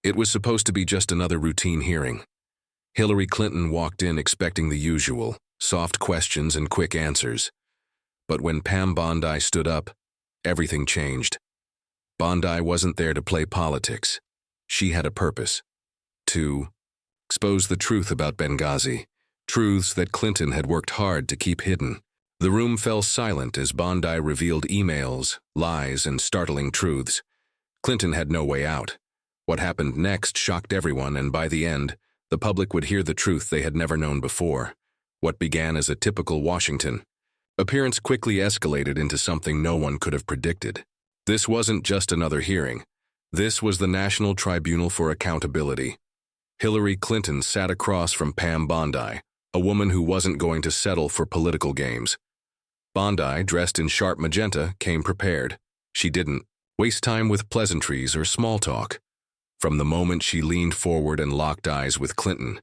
It was supposed to be just another routine hearing. Hillary Clinton walked in expecting the usual, soft questions and quick answers. But when Pam Bondi stood up, everything changed. Bondi wasn't there to play politics. She had a purpose: to expose the truth about Benghazi, truths that Clinton had worked hard to keep hidden. The room fell silent as Bondi revealed emails, lies, and startling truths. Clinton had no way out. What happened next shocked everyone, and by the end, the public would hear the truth they had never known before. What began as a typical Washington appearance quickly escalated into something no one could have predicted. This wasn't just another hearing. This was the National Tribunal for Accountability. Hillary Clinton sat across from Pam Bondi, a woman who wasn't going to settle for political games. Bondi, dressed in sharp magenta, came prepared. She didn't waste time with pleasantries or small talk. From the moment she leaned forward and locked eyes with Clinton,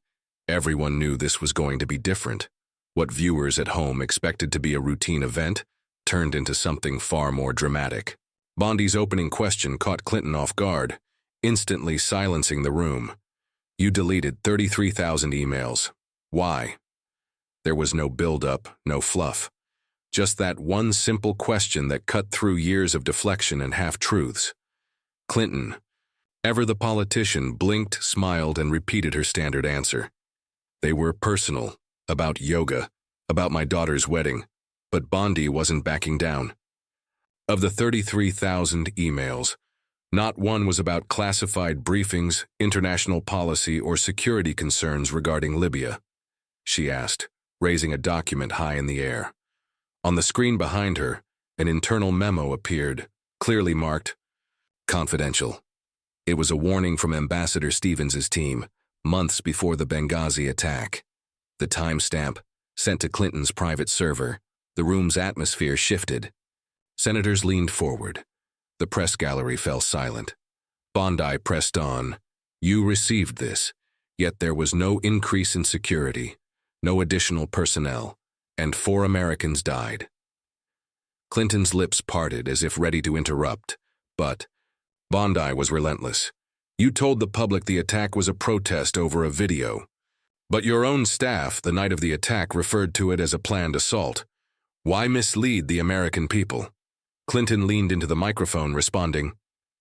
everyone knew this was going to be different. What viewers at home expected to be a routine event turned into something far more dramatic. Bondi's opening question caught Clinton off guard, instantly silencing the room. "You deleted 33,000 emails. Why?" There was no build-up, no fluff. Just that one simple question that cut through years of deflection and half-truths. Clinton, ever the politician, blinked, smiled, and repeated her standard answer. "They were personal, about yoga, about my daughter's wedding," but Bondi wasn't backing down. Of the 33,000 emails, not one was about classified briefings, international policy, or security concerns regarding Libya. She asked, raising a document high in the air. On the screen behind her, an internal memo appeared, clearly marked, "Confidential." It was a warning from Ambassador Stevens' team, months before the Benghazi attack. The timestamp, sent to Clinton's private server, the room's atmosphere shifted. Senators leaned forward. The press gallery fell silent. Bondi pressed on. "You received this, yet there was no increase in security, no additional personnel, and 4 Americans died." Clinton's lips parted as if ready to interrupt, but Bondi was relentless. "You told the public the attack was a protest over a video. But your own staff, the night of the attack, referred to it as a planned assault. Why mislead the American people?" Clinton leaned into the microphone, responding,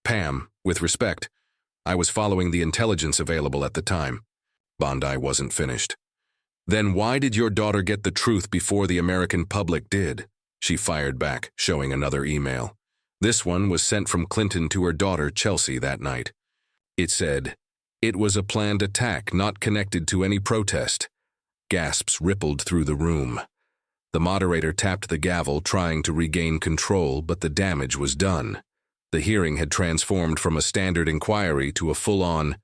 "Pam, with respect, I was following the intelligence available at the time." Bondi wasn't finished. "Then why did your daughter get the truth before the American public did?" She fired back, showing another email. This one was sent from Clinton to her daughter, Chelsea, that night. It said, "It was a planned attack not connected to any protest." Gasps rippled through the room. The moderator tapped the gavel, trying to regain control, but the damage was done. The hearing had transformed from a standard inquiry to a full-on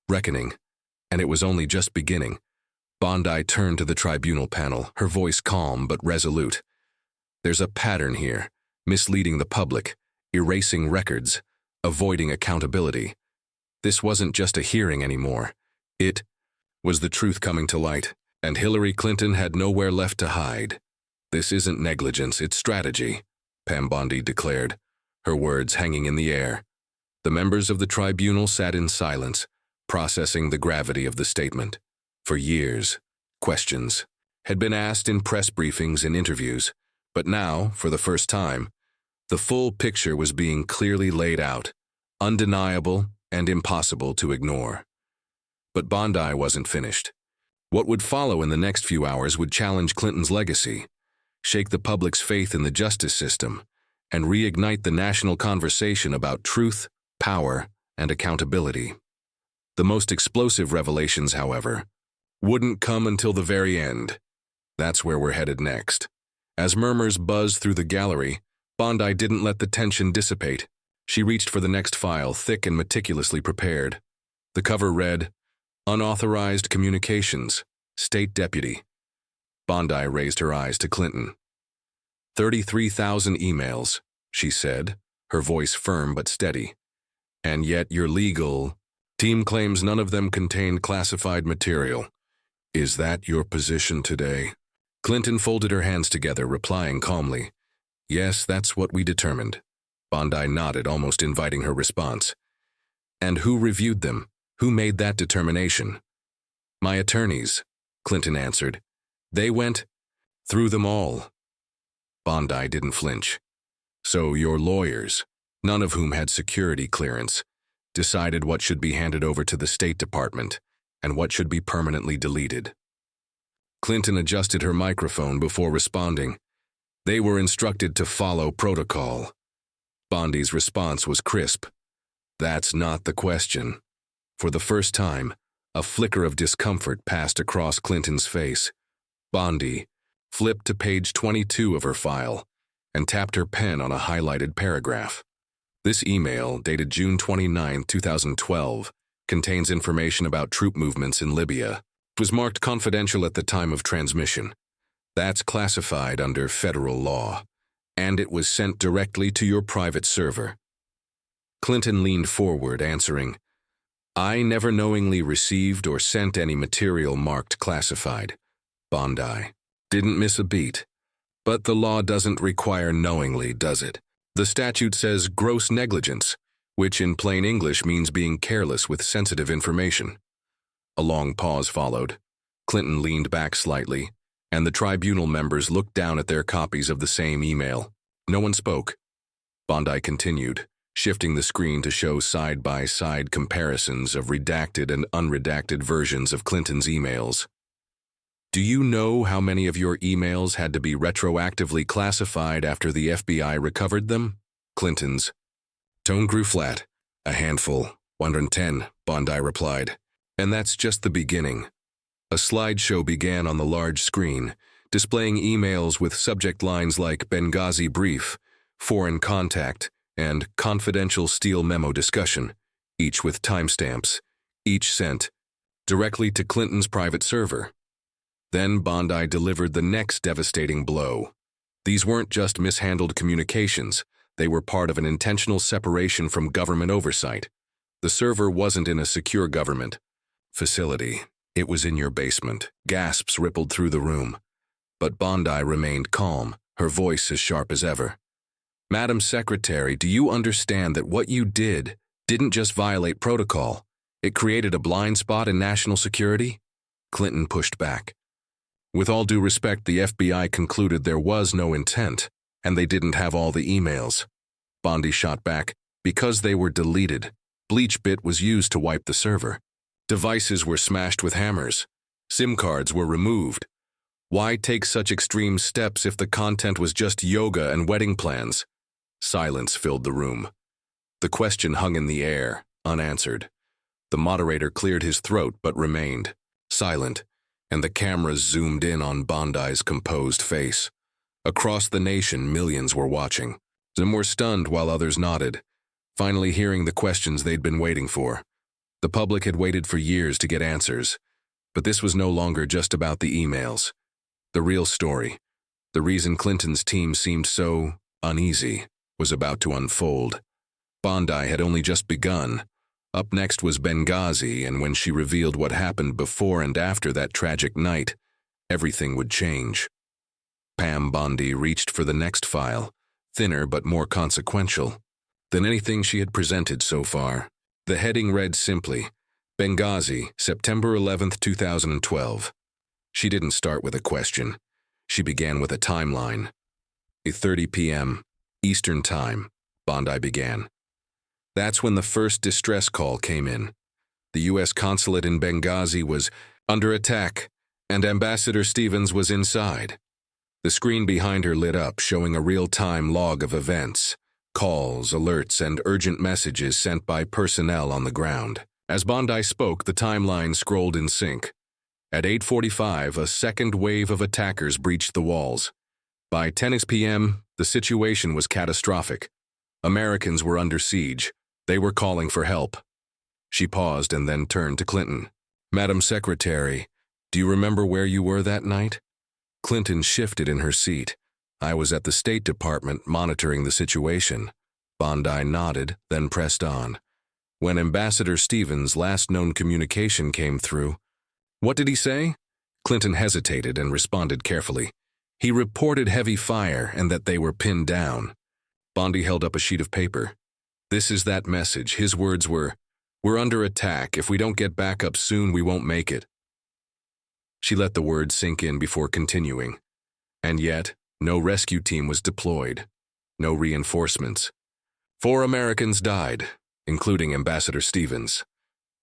reckoning, and it was only just beginning. Bondi turned to the tribunal panel, her voice calm but resolute. "There's a pattern here, misleading the public, erasing records, avoiding accountability. This wasn't just a hearing anymore. It was the truth coming to light, and Hillary Clinton had nowhere left to hide. This isn't negligence, it's strategy," Pam Bondi declared, her words hanging in the air. The members of the tribunal sat in silence, processing the gravity of the statement. For years, questions had been asked in press briefings and interviews, but now, for the first time, the full picture was being clearly laid out, undeniable and impossible to ignore. But Bondi wasn't finished. What would follow in the next few hours would challenge Clinton's legacy, shake the public's faith in the justice system, and reignite the national conversation about truth, power, and accountability. The most explosive revelations, however, wouldn't come until the very end. That's where we're headed next. As murmurs buzzed through the gallery, Bondi didn't let the tension dissipate. She reached for the next file, thick and meticulously prepared. The cover read, "Unauthorized Communications, State Deputy." Bondi raised her eyes to Clinton. 33,000 emails, she said, her voice firm but steady. "And yet your legal team claims none of them contained classified material. Is that your position today?" Clinton folded her hands together, replying calmly, "Yes, that's what we determined." Bondi nodded, almost inviting her response. "And who reviewed them?" Who made that determination? My attorneys, Clinton answered. They went through them all. Bondi didn't flinch. So your lawyers, none of whom had security clearance, decided what should be handed over to the State Department and what should be permanently deleted. Clinton adjusted her microphone before responding. They were instructed to follow protocol. Bondi's response was crisp. That's not the question. For the first time, a flicker of discomfort passed across Clinton's face. Bondi flipped to page 22 of her file and tapped her pen on a highlighted paragraph. This email, dated June 29, 2012, contains information about troop movements in Libya. It was marked confidential at the time of transmission. That's classified under federal law, and it was sent directly to your private server. Clinton leaned forward, answering, I never knowingly received or sent any material marked classified. Bondi didn't miss a beat. But the law doesn't require knowingly, does it? The statute says gross negligence, which in plain English means being careless with sensitive information. A long pause followed. Clinton leaned back slightly, and the tribunal members looked down at their copies of the same email. No one spoke. Bondi continued, shifting the screen to show side-by-side comparisons of redacted and unredacted versions of Clinton's emails. Do you know how many of your emails had to be retroactively classified after the FBI recovered them? Clinton's tone grew flat. A handful, 110, Bondi replied. And that's just the beginning. A slideshow began on the large screen, displaying emails with subject lines like Benghazi brief, foreign contact, and confidential steel memo discussion, each with timestamps, each sent directly to Clinton's private server. Then Bondi delivered the next devastating blow. These weren't just mishandled communications, they were part of an intentional separation from government oversight. The server wasn't in a secure government facility. It was in your basement. Gasps rippled through the room. But Bondi remained calm, her voice as sharp as ever. Madam Secretary, do you understand that what you did didn't just violate protocol? It created a blind spot in national security? Clinton pushed back. With all due respect, the FBI concluded there was no intent, and they didn't have all the emails. Bondi shot back, because they were deleted. BleachBit was used to wipe the server. Devices were smashed with hammers. SIM cards were removed. Why take such extreme steps if the content was just yoga and wedding plans? Silence filled the room. The question hung in the air, unanswered. The moderator cleared his throat but remained silent, and the cameras zoomed in on Bondi's composed face. Across the nation, millions were watching. Some were stunned while others nodded, finally hearing the questions they'd been waiting for. The public had waited for years to get answers, but this was no longer just about the emails. The real story, the reason Clinton's team seemed so uneasy, was about to unfold. Bondi had only just begun. Up next was Benghazi, and when she revealed what happened before and after that tragic night, everything would change. Pam Bondi reached for the next file, thinner but more consequential than anything she had presented so far. The heading read simply, Benghazi, September 11th, 2012. She didn't start with a question. She began with a timeline. 8:30 p.m. Eastern Time, Bondi began. That's when the first distress call came in. The U.S. consulate in Benghazi was under attack, and Ambassador Stevens was inside. The screen behind her lit up, showing a real-time log of events, calls, alerts, and urgent messages sent by personnel on the ground. As Bondi spoke, the timeline scrolled in sync. At 8:45, a second wave of attackers breached the walls. By 10 p.m., the situation was catastrophic. Americans were under siege. They were calling for help. She paused and then turned to Clinton. Madam Secretary, do you remember where you were that night? Clinton shifted in her seat. I was at the State Department monitoring the situation. Bondi nodded, then pressed on. When Ambassador Stevens' last known communication came through. What did he say? Clinton hesitated and responded carefully. He reported heavy fire and that they were pinned down. Bondi held up a sheet of paper. This is that message. His words were, We're under attack. If we don't get back up soon, we won't make it. She let the words sink in before continuing. And yet, no rescue team was deployed. No reinforcements. 4 Americans died, including Ambassador Stevens.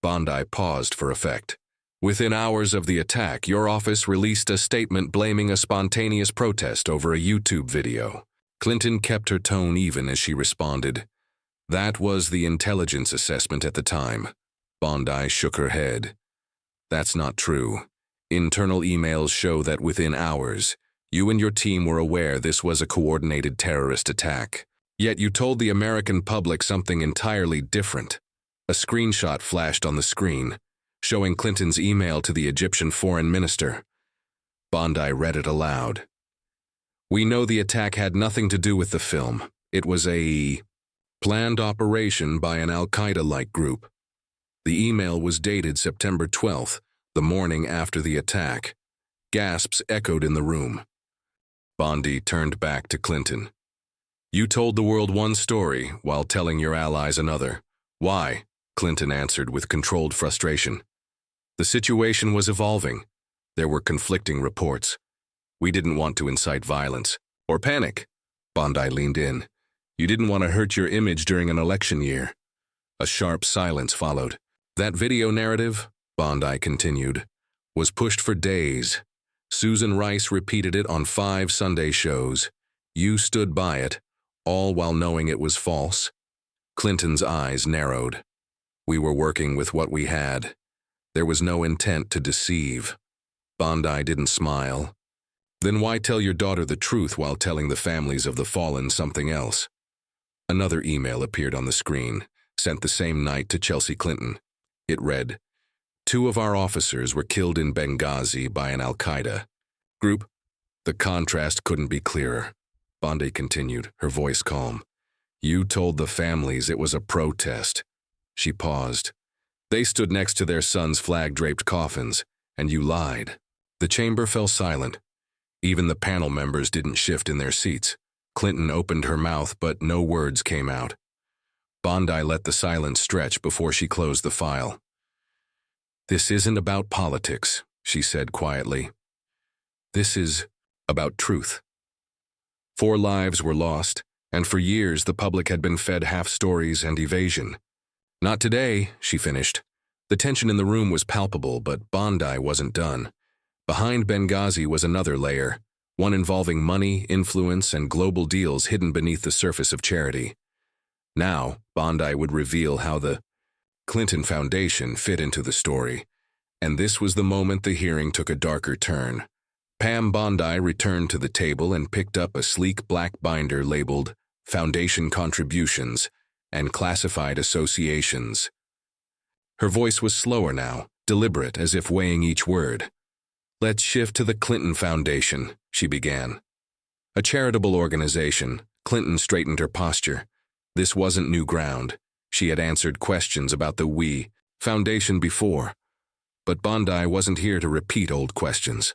Bondi paused for effect. Within hours of the attack, your office released a statement blaming a spontaneous protest over a YouTube video. Clinton kept her tone even as she responded. That was the intelligence assessment at the time. Bondi shook her head. That's not true. Internal emails show that within hours, you and your team were aware this was a coordinated terrorist attack. Yet you told the American public something entirely different. A screenshot flashed on the screen, showing Clinton's email to the Egyptian foreign minister. Bondi read it aloud. We know the attack had nothing to do with the film. It was a planned operation by an Al-Qaeda-like group. The email was dated September 12th, the morning after the attack. Gasps echoed in the room. Bondi turned back to Clinton. You told the world one story while telling your allies another. Why? Clinton answered with controlled frustration. The situation was evolving. There were conflicting reports. We didn't want to incite violence or panic. Bondi leaned in. You didn't want to hurt your image during an election year. A sharp silence followed. That video narrative, Bondi continued, was pushed for days. Susan Rice repeated it on 5 Sunday shows. You stood by it, all while knowing it was false. Clinton's eyes narrowed. We were working with what we had. There was no intent to deceive. Bondi didn't smile. Then why tell your daughter the truth while telling the families of the fallen something else? Another email appeared on the screen, sent the same night to Chelsea Clinton. It read, 2 of our officers were killed in Benghazi by an Al-Qaeda group. The contrast couldn't be clearer. Bondi continued, her voice calm. You told the families it was a protest. She paused. They stood next to their son's flag-draped coffins, and you lied. The chamber fell silent. Even the panel members didn't shift in their seats. Clinton opened her mouth, but no words came out. Bondi let the silence stretch before she closed the file. This isn't about politics, she said quietly. This is about truth. 4 lives were lost, and for years the public had been fed half-stories and evasion. Not today, she finished. The tension in the room was palpable, but Bondi wasn't done. Behind Benghazi was another layer, one involving money, influence, and global deals hidden beneath the surface of charity. Now, Bondi would reveal how the Clinton Foundation fit into the story, and this was the moment the hearing took a darker turn. Pam Bondi returned to the table and picked up a sleek black binder labeled Foundation Contributions and Classified Associations. Her voice was slower now, deliberate, as if weighing each word. Let's shift to the Clinton Foundation, she began. A charitable organization, Clinton straightened her posture. This wasn't new ground. She had answered questions about the We Foundation before. But Bondi wasn't here to repeat old questions.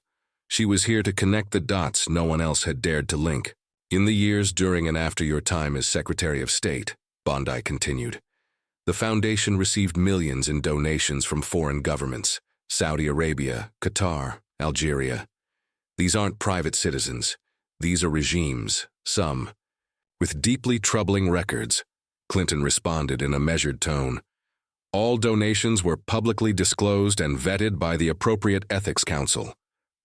She was here to connect the dots no one else had dared to link. In the years during and after your time as Secretary of State, Bondi continued, the Foundation received millions in donations from foreign governments, Saudi Arabia, Qatar, Algeria. These aren't private citizens. These are regimes, some with deeply troubling records. Clinton responded in a measured tone. All donations were publicly disclosed and vetted by the appropriate ethics council.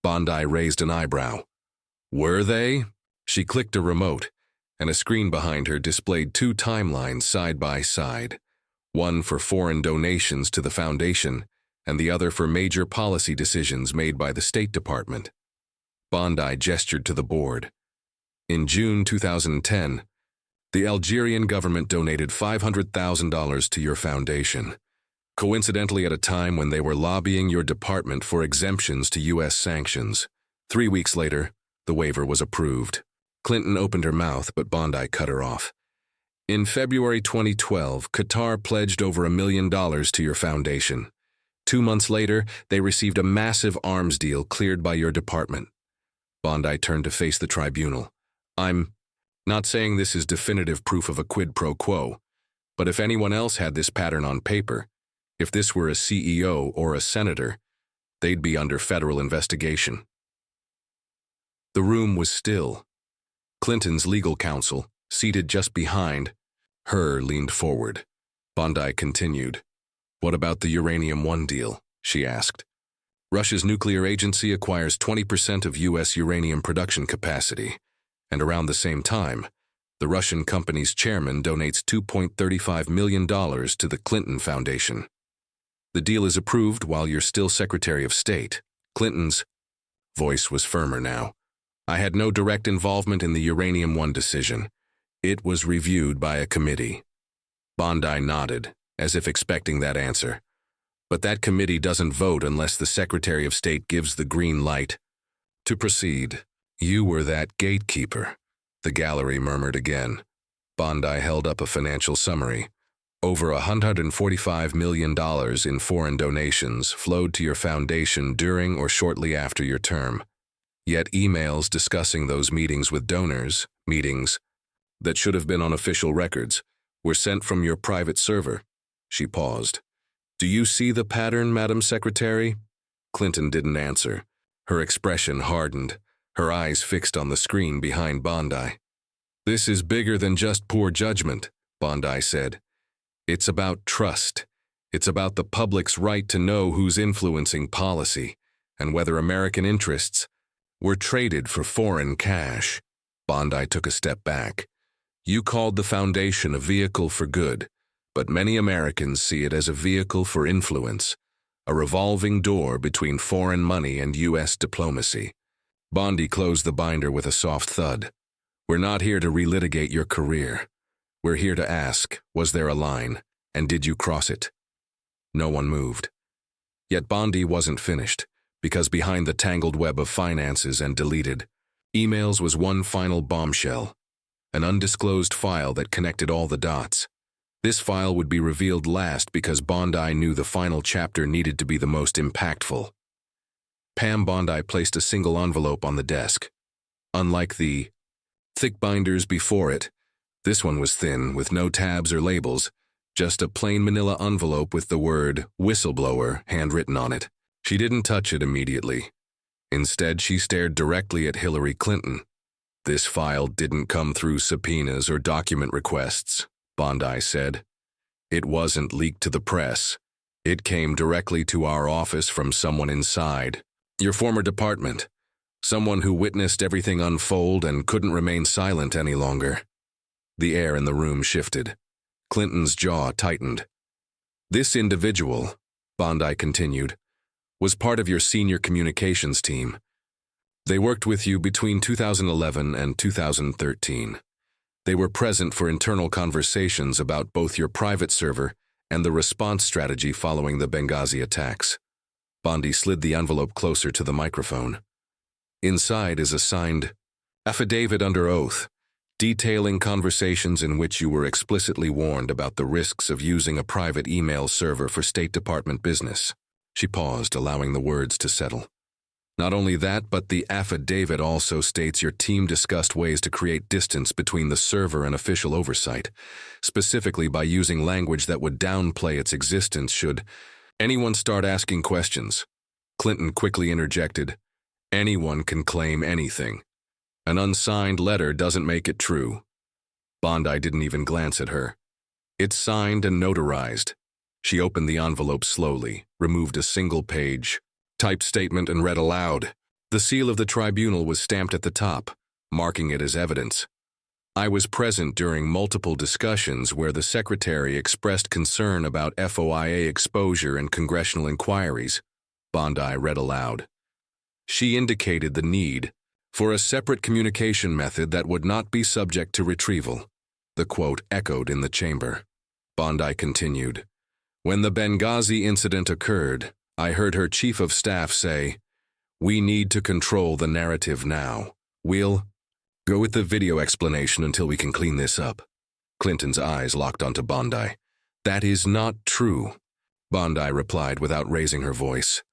Bondi raised an eyebrow. Were they? She clicked a remote, and a screen behind her displayed 2 timelines side by side, one for foreign donations to the Foundation and the other for major policy decisions made by the State Department. Bondi gestured to the board. In June 2010, the Algerian government donated $500,000 to your foundation, coincidentally at a time when they were lobbying your department for exemptions to U.S. sanctions. 3 weeks later, the waiver was approved. Clinton opened her mouth, but Bondi cut her off. In February 2012, Qatar pledged over $1 million to your foundation. 2 months later, they received a massive arms deal cleared by your department. Bondi turned to face the tribunal. I'm not saying this is definitive proof of a quid pro quo, but if anyone else had this pattern on paper, If this were a CEO or a senator, they'd be under federal investigation. The room was still. Clinton's legal counsel, seated just behind her, leaned forward. Bondi continued. "What about the Uranium-1 deal?" she asked. "Russia's nuclear agency acquires 20% of U.S. uranium production capacity, and around the same time, the Russian company's chairman donates $2.35 million to the Clinton Foundation. The deal is approved while you're still Secretary of State." Clinton's voice was firmer now. "I had no direct involvement in the Uranium-1 decision. It was reviewed by a committee." Bondi nodded, as if expecting that answer. "But that committee doesn't vote unless the Secretary of State gives the green light to proceed." "You were that gatekeeper," the gallery murmured again. Bondi held up a financial summary. "Over $145 million in foreign donations flowed to your foundation during or shortly after your term. Yet emails discussing those meetings with donors, meetings that should have been on official records, were sent from your private server." She paused. "Do you see the pattern, Madam Secretary?" Clinton didn't answer. Her expression hardened, her eyes fixed on the screen behind Bondi. "This is bigger than just poor judgment," Bondi said. "It's about trust. It's about the public's right to know who's influencing policy, and whether American interests were traded for foreign cash." Bondi took a step back. "You called the foundation a vehicle for good, but many Americans see it as a vehicle for influence, a revolving door between foreign money and U.S. diplomacy." Bondi closed the binder with a soft thud. "We're not here to relitigate your career. We're here to ask, was there a line, and did you cross it?" No one moved. Yet Bondi wasn't finished, because behind the tangled web of finances and deleted emails was one final bombshell, an undisclosed file that connected all the dots. This file would be revealed last because Bondi knew the final chapter needed to be the most impactful. Pam Bondi placed a single envelope on the desk. Unlike the thick binders before it, this one was thin, with no tabs or labels, just a plain manila envelope with the word "whistleblower" handwritten on it. She didn't touch it immediately. Instead, she stared directly at Hillary Clinton. "This file didn't come through subpoenas or document requests," Bondi said. "It wasn't leaked to the press. It came directly to our office from someone inside your former department, someone who witnessed everything unfold and couldn't remain silent any longer." The air in the room shifted. Clinton's jaw tightened. "This individual," Bondi continued, "was part of your senior communications team. They worked with you between 2011 and 2013. They were present for internal conversations about both your private server and the response strategy following the Benghazi attacks." Bondi slid the envelope closer to the microphone. "Inside is a signed affidavit under oath, detailing conversations in which you were explicitly warned about the risks of using a private email server for State Department business." She paused, allowing the words to settle. "Not only that, but the affidavit also states your team discussed ways to create distance between the server and official oversight, specifically by using language that would downplay its existence should anyone start asking questions." Clinton quickly interjected, "Anyone can claim anything. An unsigned letter doesn't make it true." Bondi didn't even glance at her. "It's signed and notarized." She opened the envelope slowly, removed a single page, typed statement, and read aloud. The seal of the tribunal was stamped at the top, marking it as evidence. "I was present during multiple discussions where the Secretary expressed concern about FOIA exposure and congressional inquiries," Bondi read aloud. "She indicated the need for a separate communication method that would not be subject to retrieval." The quote echoed in the chamber. Bondi continued, "When the Benghazi incident occurred, I heard her chief of staff say, 'We need to control the narrative now. We'll go with the video explanation until we can clean this up.'" Clinton's eyes locked onto Bondi. "That is not true," Bondi replied without raising her voice.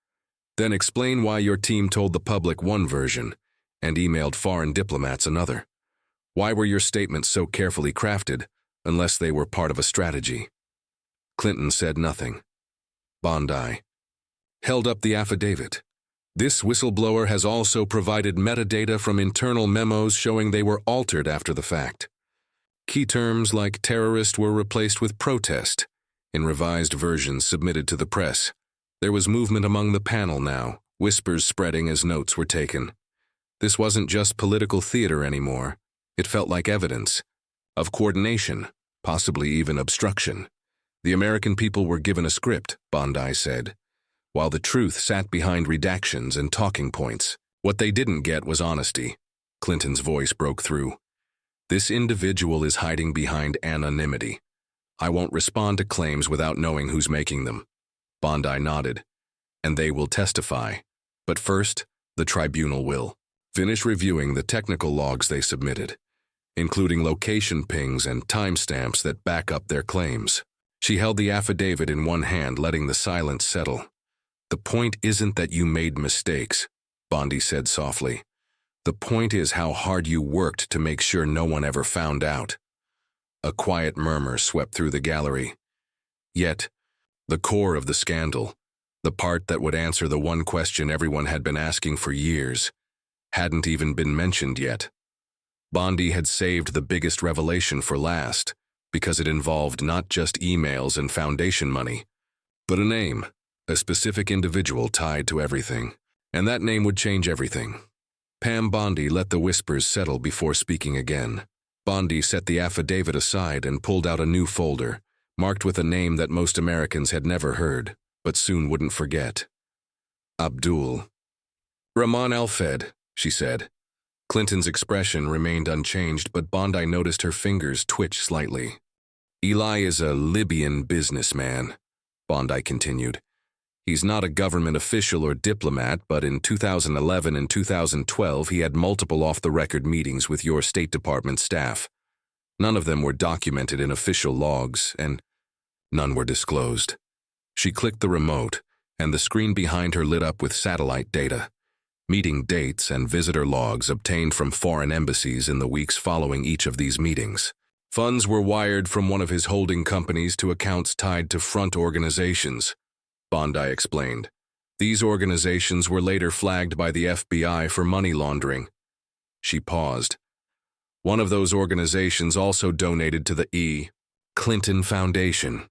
"Then explain why your team told the public one version and emailed foreign diplomats another. Why were your statements so carefully crafted, unless they were part of a strategy?" Clinton said nothing. Bondi held up the affidavit. This whistleblower has also provided metadata from internal memos showing they were altered after the fact. Key terms like terrorist were replaced with protest in revised versions submitted to the press. There was movement among the panel now, whispers spreading as notes were taken. This wasn't just political theater anymore. It felt like evidence of coordination, possibly even obstruction. The American people were given a script, Bondi said, while the truth sat behind redactions and talking points. What they didn't get was honesty. Clinton's voice broke through. This individual is hiding behind anonymity. I won't respond to claims without knowing who's making them. Bondi nodded. And they will testify. But first, the tribunal will finish reviewing the technical logs they submitted, including location pings and timestamps that back up their claims. She held the affidavit in one hand, letting the silence settle. The point isn't that you made mistakes, Bondi said softly. The point is how hard you worked to make sure no one ever found out. A quiet murmur swept through the gallery. Yet, the core of the scandal, the part that would answer the one question everyone had been asking for years, hadn't even been mentioned yet. Bondi had saved the biggest revelation for last, because it involved not just emails and foundation money, but a name, a specific individual tied to everything. And that name would change everything. Pam Bondi let the whispers settle before speaking again. Bondi set the affidavit aside and pulled out a new folder, marked with a name that most Americans had never heard, but soon wouldn't forget. Abdul. Rahman Al-Fed, she said. Clinton's expression remained unchanged, but Bondi noticed her fingers twitch slightly. Eli is a Libyan businessman, Bondi continued. He's not a government official or diplomat, but in 2011 and 2012 he had multiple off-the-record meetings with your State Department staff. None of them were documented in official logs, and none were disclosed. She clicked the remote, and the screen behind her lit up with satellite data. Meeting dates and visitor logs obtained from foreign embassies in the weeks following each of these meetings. Funds were wired from one of his holding companies to accounts tied to front organizations, Bondi explained. These organizations were later flagged by the FBI for money laundering. She paused. One of those organizations also donated to the E. Clinton Foundation.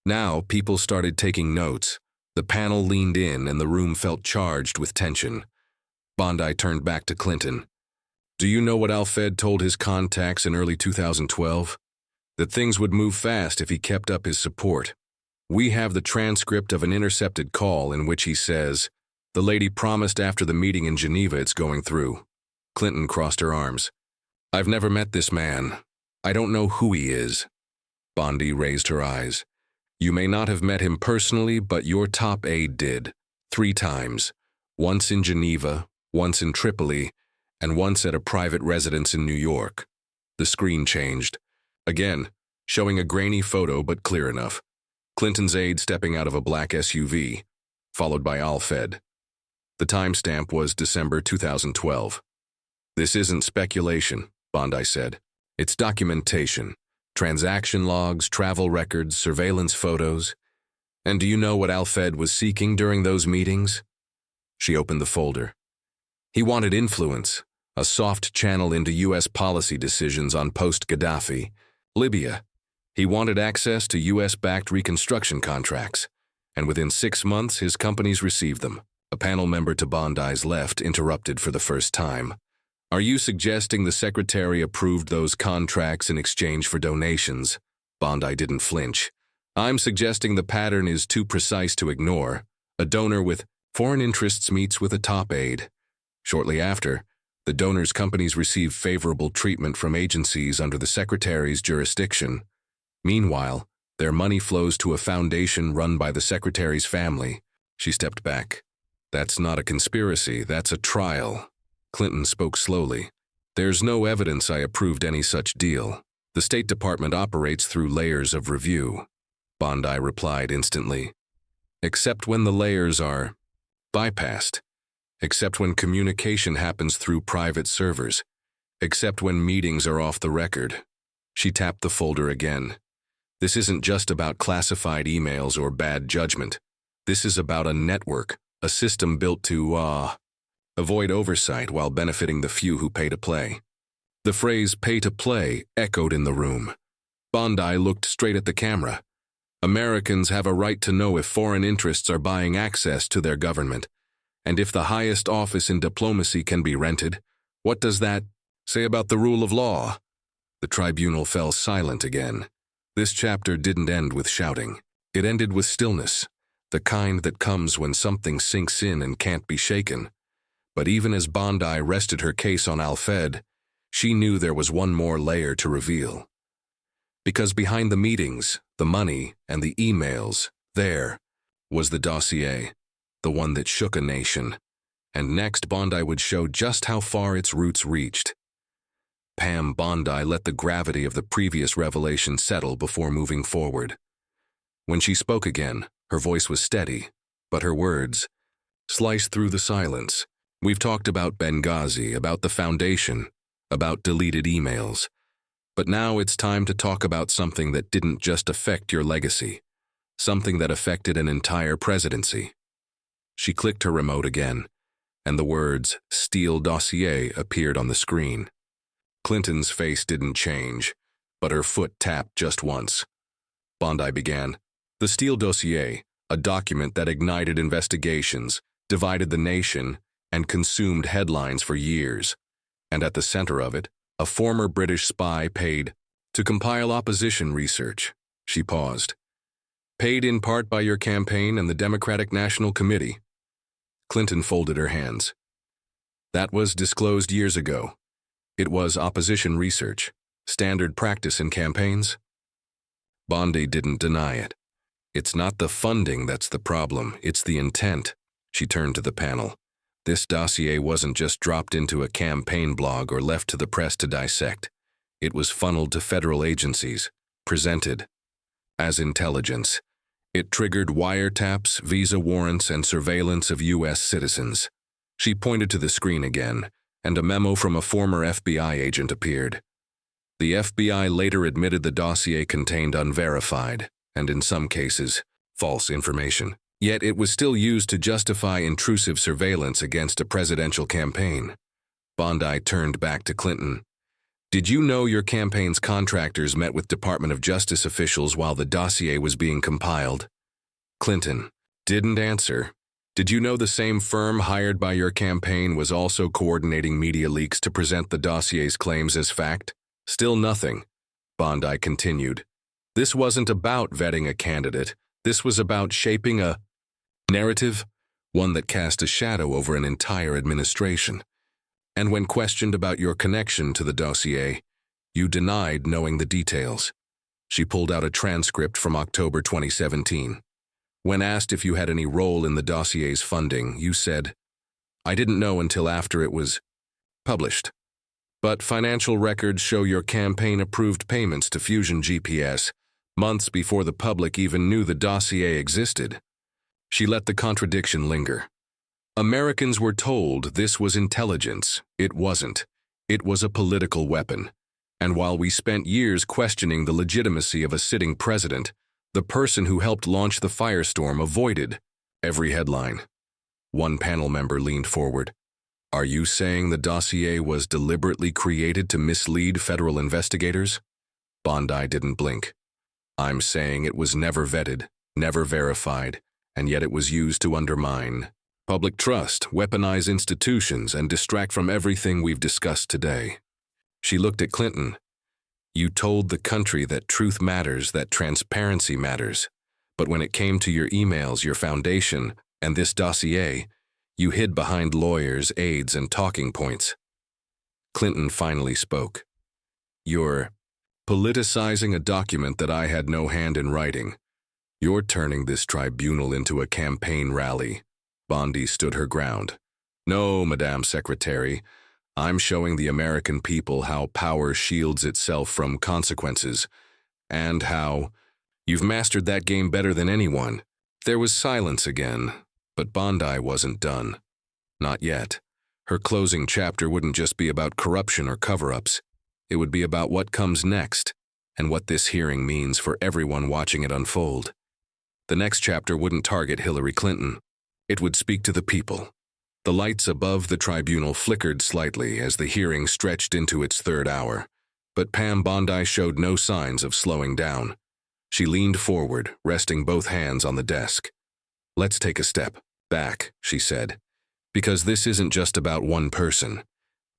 Now people started taking notes. The panel leaned in and the room felt charged with tension. Bondi turned back to Clinton. Do you know what Al-Fed told his contacts in early 2012? That things would move fast if he kept up his support. We have the transcript of an intercepted call in which he says, "The lady promised after the meeting in Geneva it's going through." Clinton crossed her arms. I've never met this man. I don't know who he is. Bondi raised her eyes. You may not have met him personally, but your top aide did. 3 times. Once in Geneva, once in Tripoli, and once at a private residence in New York. The screen changed. Again, showing a grainy photo but clear enough. Clinton's aide stepping out of a black SUV, followed by Al-Fed. The timestamp was December 2012. This isn't speculation, Bondi said. It's documentation. Transaction logs, travel records, surveillance photos. And do you know what Al-Fed was seeking during those meetings? She opened the folder. He wanted influence, a soft channel into U.S. policy decisions on post-Gaddafi. Libya. He wanted access to U.S.-backed reconstruction contracts, and within 6 months his companies received them. A panel member to Bondi's left interrupted for the first time. Are you suggesting the secretary approved those contracts in exchange for donations? Bondi didn't flinch. I'm suggesting the pattern is too precise to ignore. A donor with foreign interests meets with a top aide. Shortly after, the donor's companies receive favorable treatment from agencies under the secretary's jurisdiction. Meanwhile, their money flows to a foundation run by the secretary's family. She stepped back. That's not a conspiracy, that's a trial. Clinton spoke slowly. There's no evidence I approved any such deal. The State Department operates through layers of review. Bondi replied instantly. Except when the layers are bypassed. Except when communication happens through private servers. Except when meetings are off the record. She tapped the folder again. This isn't just about classified emails or bad judgment. This is about a network, a system built to, avoid oversight while benefiting the few who pay to play. The phrase pay to play echoed in the room. Bondi looked straight at the camera. Americans have a right to know if foreign interests are buying access to their government. And if the highest office in diplomacy can be rented, what does that say about the rule of law? The tribunal fell silent again. This chapter didn't end with shouting. It ended with stillness, the kind that comes when something sinks in and can't be shaken. But even as Bondi rested her case on Alfed, she knew there was one more layer to reveal. Because behind the meetings, the money, and the emails, there was the dossier, the one that shook a nation. And next, Bondi would show just how far its roots reached. Pam Bondi let the gravity of the previous revelation settle before moving forward. When she spoke again, her voice was steady, but her words sliced through the silence. We've talked about Benghazi, about the foundation, about deleted emails. But now it's time to talk about something that didn't just affect your legacy, something that affected an entire presidency. She clicked her remote again, and the words Steele dossier appeared on the screen. Clinton's face didn't change, but her foot tapped just once. Bondi began. The Steele dossier, a document that ignited investigations, divided the nation, and consumed headlines for years. And at the center of it, a former British spy paid to compile opposition research. She paused. Paid in part by your campaign and the Democratic National Committee. Clinton folded her hands. That was disclosed years ago. It was opposition research, standard practice in campaigns. Bondi didn't deny it. It's not the funding that's the problem, it's the intent. She turned to the panel. This dossier wasn't just dropped into a campaign blog or left to the press to dissect. It was funneled to federal agencies, presented as intelligence. It triggered wiretaps, visa warrants, and surveillance of U.S. citizens. She pointed to the screen again, and a memo from a former FBI agent appeared. The FBI later admitted the dossier contained unverified, and in some cases, false information. Yet it was still used to justify intrusive surveillance against a presidential campaign. Bondi turned back to Clinton. Did you know your campaign's contractors met with Department of Justice officials while the dossier was being compiled? Clinton didn't answer. Did you know the same firm hired by your campaign was also coordinating media leaks to present the dossier's claims as fact? Still nothing. Bondi continued. This wasn't about vetting a candidate. This was about shaping a narrative, one that cast a shadow over an entire administration. And when questioned about your connection to the dossier, you denied knowing the details. She pulled out a transcript from October 2017. When asked if you had any role in the dossier's funding, you said, I didn't know until after it was published. But financial records show your campaign approved payments to Fusion GPS months before the public even knew the dossier existed. She let the contradiction linger. Americans were told this was intelligence. It wasn't. It was a political weapon. And while we spent years questioning the legitimacy of a sitting president, the person who helped launch the firestorm avoided every headline. One panel member leaned forward. Are you saying the dossier was deliberately created to mislead federal investigators? Bondi didn't blink. I'm saying it was never vetted, never verified, and yet it was used to undermine public trust, weaponize institutions, and distract from everything we've discussed today. She looked at Clinton. You told the country that truth matters, that transparency matters. But when it came to your emails, your foundation, and this dossier, you hid behind lawyers, aides, and talking points. Clinton finally spoke. You're politicizing a document that I had no hand in writing. You're turning this tribunal into a campaign rally. Bondi stood her ground. No, Madame Secretary, I'm showing the American people how power shields itself from consequences, and how you've mastered that game better than anyone. There was silence again, but Bondi wasn't done. Not yet. Her closing chapter wouldn't just be about corruption or cover-ups. It would be about what comes next, and what this hearing means for everyone watching it unfold. The next chapter wouldn't target Hillary Clinton. It would speak to the people. The lights above the tribunal flickered slightly as the hearing stretched into its third hour, but Pam Bondi showed no signs of slowing down. She leaned forward, resting both hands on the desk. "Let's take a step back," she said, "because this isn't just about one person.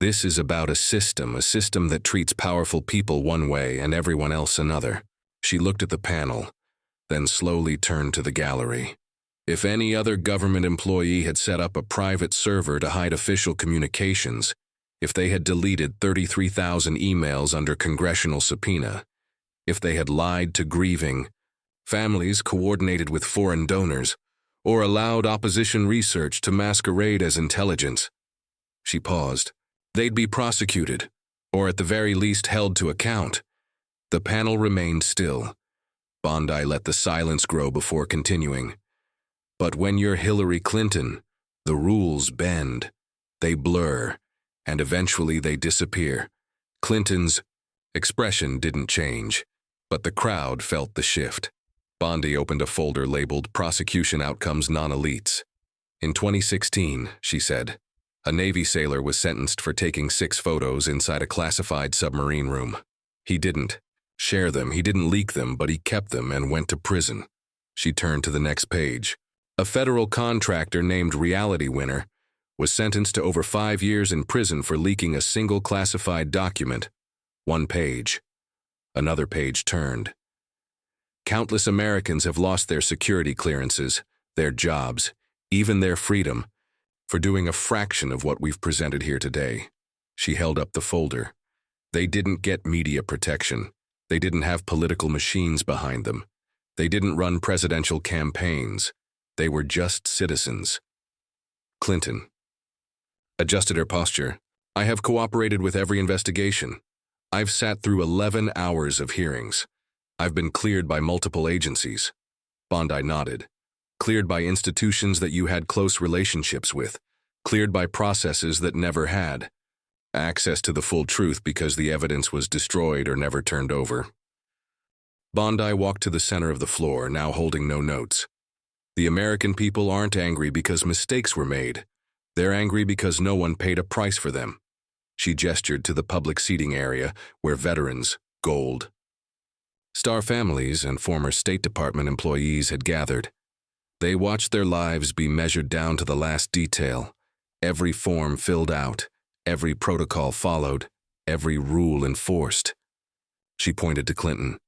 This is about a system that treats powerful people one way and everyone else another." She looked at the panel, then slowly turned to the gallery. If any other government employee had set up a private server to hide official communications, if they had deleted 33,000 emails under congressional subpoena, if they had lied to grieving families, coordinated with foreign donors, or allowed opposition research to masquerade as intelligence. She paused. They'd be prosecuted, or at the very least held to account. The panel remained still. Bondi let the silence grow before continuing. But when you're Hillary Clinton, the rules bend. They blur, and eventually they disappear. Clinton's expression didn't change, but the crowd felt the shift. Bondi opened a folder labeled Prosecution Outcomes Non-Elites. In 2016, she said, a Navy sailor was sentenced for taking 6 photos inside a classified submarine room. He didn't share them, he didn't leak them, but he kept them and went to prison. She turned to the next page. A federal contractor named Reality Winner was sentenced to over 5 years in prison for leaking a single classified document. 1 page. Another page turned. Countless Americans have lost their security clearances, their jobs, even their freedom, for doing a fraction of what we've presented here today. She held up the folder. They didn't get media protection. They didn't have political machines behind them. They didn't run presidential campaigns. They were just citizens. Clinton adjusted her posture. I have cooperated with every investigation. I've sat through 11 hours of hearings. I've been cleared by multiple agencies. Bondi nodded. Cleared by institutions that you had close relationships with. Cleared by processes that never had access to the full truth because the evidence was destroyed or never turned over. Bondi walked to the center of the floor, now holding no notes. The American people aren't angry because mistakes were made. They're angry because no one paid a price for them. She gestured to the public seating area where veterans, gold, star families, and former State Department employees had gathered. They watched their lives be measured down to the last detail, every form filled out, every protocol followed, every rule enforced. She pointed to Clinton.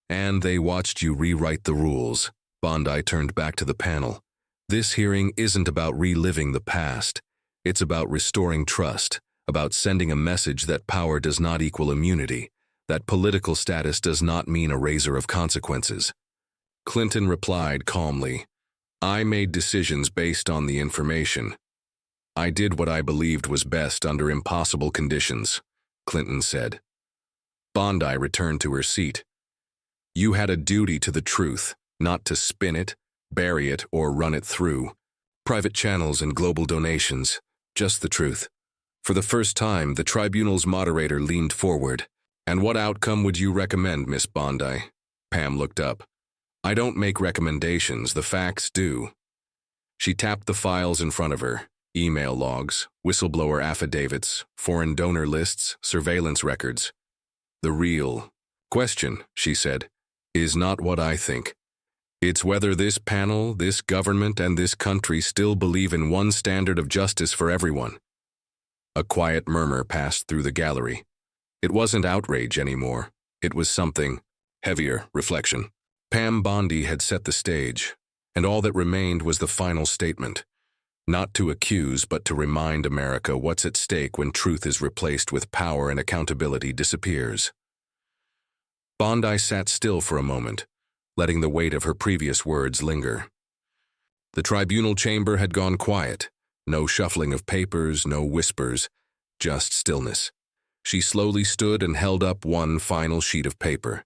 And they watched you rewrite the rules. Bondi turned back to the panel. This hearing isn't about reliving the past. It's about restoring trust, about sending a message that power does not equal immunity, that political status does not mean a razor of consequences. Clinton replied calmly, I made decisions based on the information. I did what I believed was best under impossible conditions, Clinton said. Bondi returned to her seat. You had a duty to the truth, not to spin it, bury it, or run it through private channels and global donations, just the truth. For the first time, the tribunal's moderator leaned forward. And what outcome would you recommend, Miss Bondi? Pam looked up. I don't make recommendations, the facts do. She tapped the files in front of her, email logs, whistleblower affidavits, foreign donor lists, surveillance records. The real question, she said, is not what I think. It's whether this panel, this government, and this country still believe in one standard of justice for everyone. A quiet murmur passed through the gallery. It wasn't outrage anymore. It was something heavier, reflection. Pam Bondi had set the stage, and all that remained was the final statement. Not to accuse, but to remind America what's at stake when truth is replaced with power and accountability disappears. Bondi sat still for a moment, letting the weight of her previous words linger. The tribunal chamber had gone quiet. No shuffling of papers, no whispers, just stillness. She slowly stood and held up one final sheet of paper.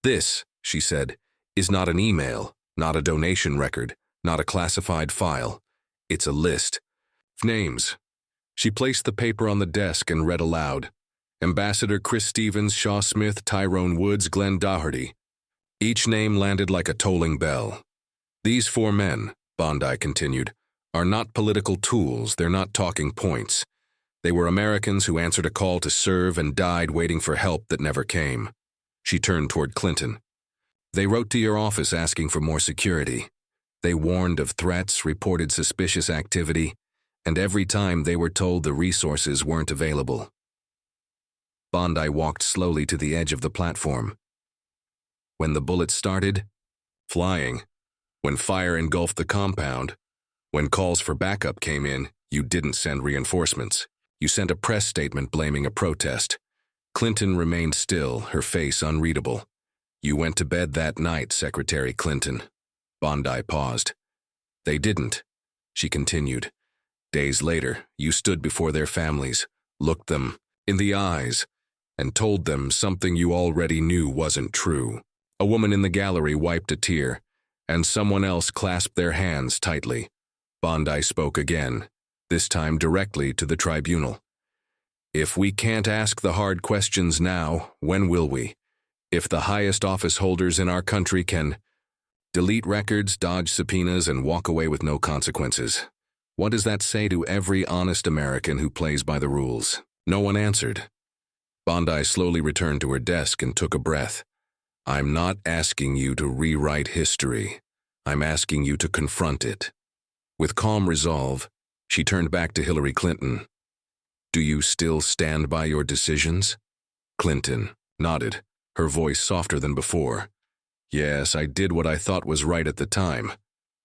This, she said, is not an email, not a donation record, not a classified file. It's a list of names. She placed the paper on the desk and read aloud. Ambassador Chris Stevens, Shaw Smith, Tyrone Woods, Glenn Doherty. Each name landed like a tolling bell. These four men, Bondi continued, are not political tools, they're not talking points. They were Americans who answered a call to serve and died waiting for help that never came. She turned toward Clinton. They wrote to your office asking for more security. They warned of threats, reported suspicious activity, and every time they were told the resources weren't available. Bondi walked slowly to the edge of the platform. When the bullets started, flying. When fire engulfed the compound. When calls for backup came in, you didn't send reinforcements. You sent a press statement blaming a protest. Clinton remained still, her face unreadable. You went to bed that night, Secretary Clinton. Bondi paused. They didn't, she continued. Days later, you stood before their families, looked them in the eyes, and told them something you already knew wasn't true. A woman in the gallery wiped a tear, and someone else clasped their hands tightly. Bondi spoke again, this time directly to the tribunal. If we can't ask the hard questions now, when will we? If the highest office holders in our country can delete records, dodge subpoenas, and walk away with no consequences, what does that say to every honest American who plays by the rules? No one answered. Bondi slowly returned to her desk and took a breath. I'm not asking you to rewrite history. I'm asking you to confront it. With calm resolve, she turned back to Hillary Clinton. Do you still stand by your decisions? Clinton nodded, her voice softer than before. Yes, I did what I thought was right at the time.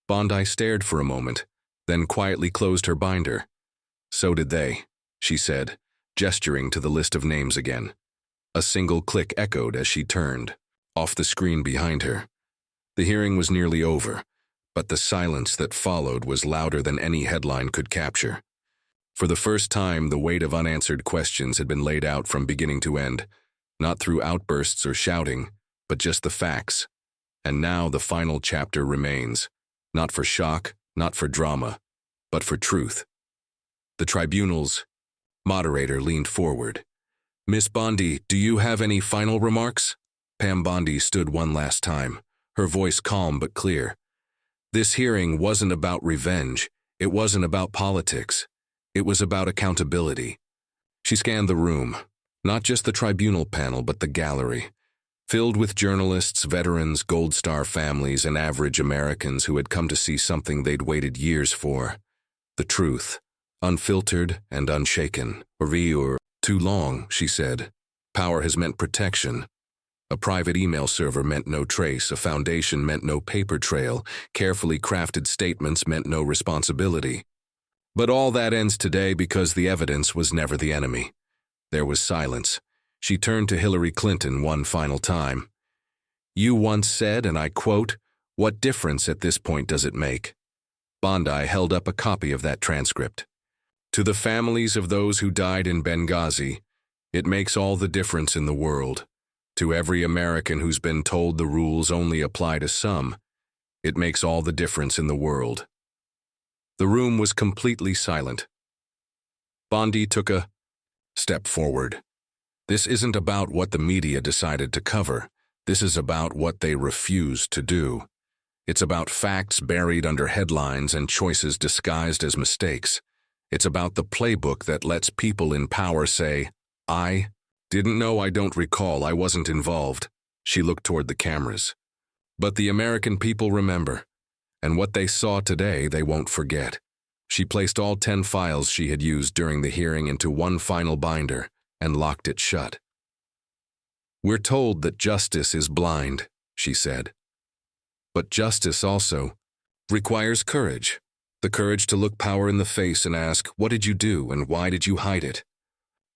Bondi stared for a moment, then quietly closed her binder. So did they, she said, gesturing to the list of names again. A single click echoed as she turned, off the screen behind her. The hearing was nearly over, but the silence that followed was louder than any headline could capture. For the first time, the weight of unanswered questions had been laid out from beginning to end, not through outbursts or shouting, but just the facts. And now the final chapter remains, not for shock, not for drama, but for truth. The tribunal's moderator leaned forward. Miss Bondi, do you have any final remarks? Pam Bondi stood one last time, her voice calm but clear. This hearing wasn't about revenge. It wasn't about politics. It was about accountability. She scanned the room, not just the tribunal panel, but the gallery, filled with journalists, veterans, Gold Star families, and average Americans who had come to see something they'd waited years for. The truth, unfiltered and unshaken. Or too long, she said. Power has meant protection. A private email server meant no trace, a foundation meant no paper trail, carefully crafted statements meant no responsibility. But all that ends today because the evidence was never the enemy. There was silence. She turned to Hillary Clinton one final time. You once said, and I quote, "What difference at this point does it make?" Bondi held up a copy of that transcript. To the families of those who died in Benghazi, it makes all the difference in the world. To every American who's been told the rules only apply to some, it makes all the difference in the world. The room was completely silent. Bondi took a step forward. This isn't about what the media decided to cover. This is about what they refused to do. It's about facts buried under headlines and choices disguised as mistakes. It's about the playbook that lets people in power say, I didn't know, I don't recall, I wasn't involved. She looked toward the cameras. But the American people remember, and what they saw today they won't forget. She placed all 10 files she had used during the hearing into one final binder and locked it shut. We're told that justice is blind, she said. But justice also requires courage. The courage to look power in the face and ask, what did you do and why did you hide it?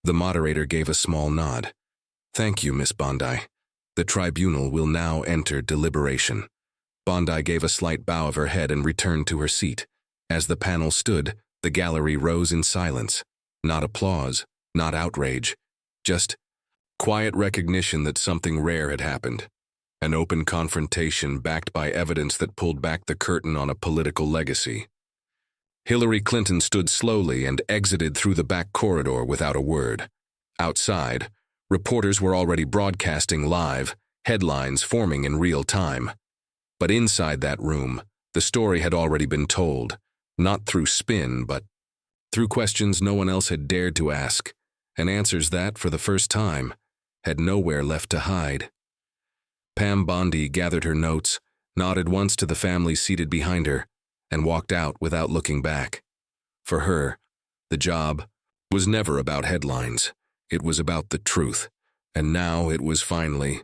The moderator gave a small nod. Thank you, Miss Bondi. The tribunal will now enter deliberation. Bondi gave a slight bow of her head and returned to her seat. As the panel stood, the gallery rose in silence. Not applause, not outrage, just quiet recognition that something rare had happened. An open confrontation backed by evidence that pulled back the curtain on a political legacy. Hillary Clinton stood slowly and exited through the back corridor without a word. Outside, reporters were already broadcasting live, headlines forming in real time. But inside that room, The story had already been told, not through spin, but through questions no one else had dared to ask, and answers that, for the first time, had nowhere left to hide. Pam Bondi gathered her notes, nodded once to the family seated behind her, and walked out without looking back. For her, the job was never about headlines. It was about the truth, and now it was finally